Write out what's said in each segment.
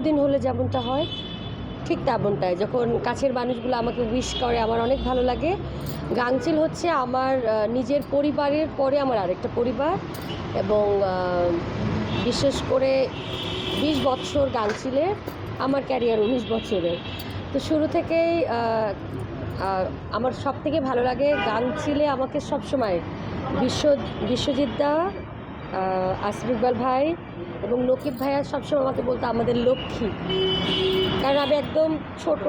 দিন হলে যেমনটা হয় ঠিক তেমনটাই, যখন কাছের মানুষগুলো আমাকে উইশ করে আমার অনেক ভালো লাগে। গাঙচিল হচ্ছে আমার নিজের পরিবারের পরে আমার আরেকটা পরিবার, এবং বিশেষ করে 20 বছর গাঙচিলের, আমার ক্যারিয়ার 19 বছরের। তো শুরু থেকেই আমার সব থেকে ভালো লাগে গাঙচিলে আমাকে সবসময় বিশ্বজিৎ দা, আসিফ ইকবাল ভাই এবং নকিব ভাইয়া সবসময় আমাকে বলতো আমাদের লক্ষ্মী, কারণ আমি একদম ছোট।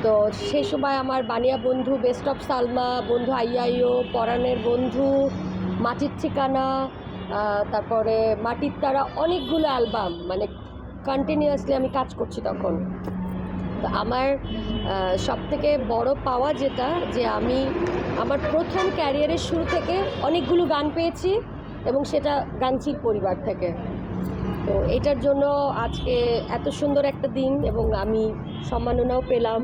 তো সেই সময় আমার বানিয়া বন্ধু, বেস্ট অফ সালমা, বন্ধু আইআইও, পরাণের বন্ধু, মাটির ঠিকানা, তারপরে মাটির তারা, অনেকগুলো অ্যালবাম, মানে কন্টিনিউয়াসলি আমি কাজ করছি তখন। তো আমার সবথেকে বড় পাওয়া যেটা, যে আমি আমার প্রথম ক্যারিয়ারের শুরু থেকে অনেকগুলো গান পেয়েছি, এবং সেটা গাঙচিল পরিবার থেকে। তো এটার জন্য আজকে এত সুন্দর একটা দিন, এবং আমি সম্মাননাও পেলাম।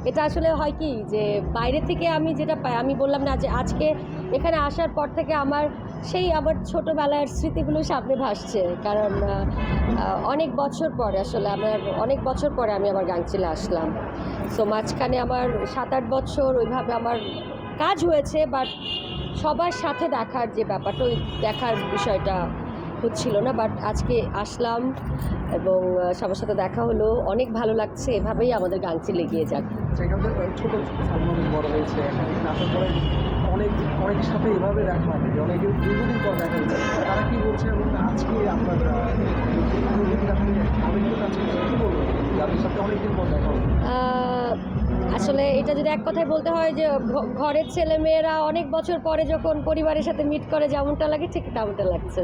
এটা আসলে হয় কি, যে বাইরে থেকে আমি যেটা পাই, আমি বললাম না যে আজকে এখানে আসার পর থেকে আমার সেই আবার ছোটোবেলার স্মৃতিগুলো সামনে ভাসছে, কারণ অনেক বছর পরে, আসলে অনেক বছর পরে আমি আবার গাঙচিলে আসলাম। সো মাঝখানে আমার 7-8 বছর ওইভাবে আমার কাজ হয়েছে, বাট সবার সাথে দেখার যে ব্যাপারটা, ওই দেখার বিষয়টা হচ্ছিল না। বাট আজকে আসলাম এবং সবার সাথে দেখা হলো, অনেক ভালো লাগছে। এভাবেই আমাদের গাঙচিল এগিয়ে যাক। ছোট বড় হয়েছে, আসার পরে অনেকের সাথে এভাবে দেখা হবে, যে অনেকে দীর্ঘদিন পর দেখা হয়েছে, তারা কী বলছে, এবং আজকে আপনার কী বলবো, যাদের সাথে অনেকদিন পর দেখা হবে? আসলে এটা যদি এক কথায় বলতে হয়, যে ঘরের ছেলে মেয়েরা অনেক বছর পরে যখন পরিবারের সাথে মিট করে যেমনটা লাগে, ঠিক তেমনটা লাগছে।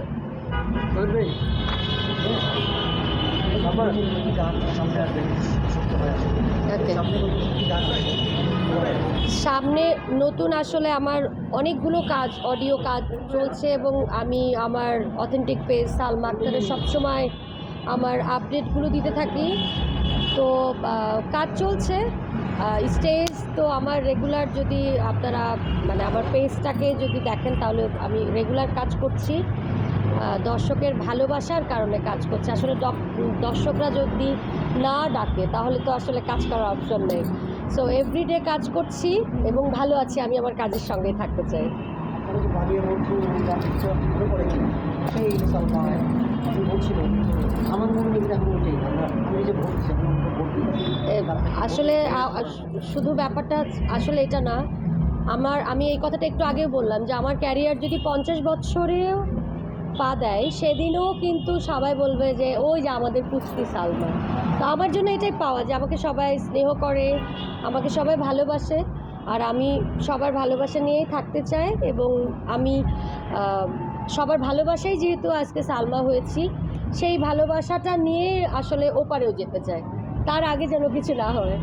সামনে নতুন আসলে আমার অনেকগুলো কাজ, অডিও কাজ চলছে, এবং আমি আমার অথেন্টিক পেজ সালমা আক্তারে সবসময় আমার আপডেটগুলো দিতে থাকি। তো কাজ চলছে, স্টেজ তো আমার রেগুলার, যদি আপনারা মানে আমার পেজটাকে যদি দেখেন তাহলে আমি রেগুলার কাজ করছি। দর্শকের ভালোবাসার কারণে কাজ করছে। আসলে দর্শকরা যদি না ডাকে তাহলে তো আসলে কাজ করার অপশন নেই। সো এভরিডে কাজ করছি এবং ভালো আছি, আমি আমার কাজের সঙ্গেই থাকতে চাই। আসলে শুধু ব্যাপারটা আসলে এটা না, আমি এই কথাটা একটু আগেও বললাম, যে আমার ক্যারিয়ার যদি 50 বছরেও পা দেয়, সেদিনও কিন্তু সবাই বলবে যে ওই যে আমাদের পুচকি সালমা। তো আমার জন্য এটাই পাওয়া, যে আমাকে সবাই স্নেহ করে, আমাকে সবাই ভালোবাসে, আর আমি সবার ভালোবাসা নিয়েই থাকতে চাই, এবং আমি সবার ভালোবাসাই যেহেতু আজকে সালমা হয়েছি, সেই ভালোবাসাটা নিয়ে আসলে ওপারেও যেতে চাই, তার আগে যেন কিছু না হয়।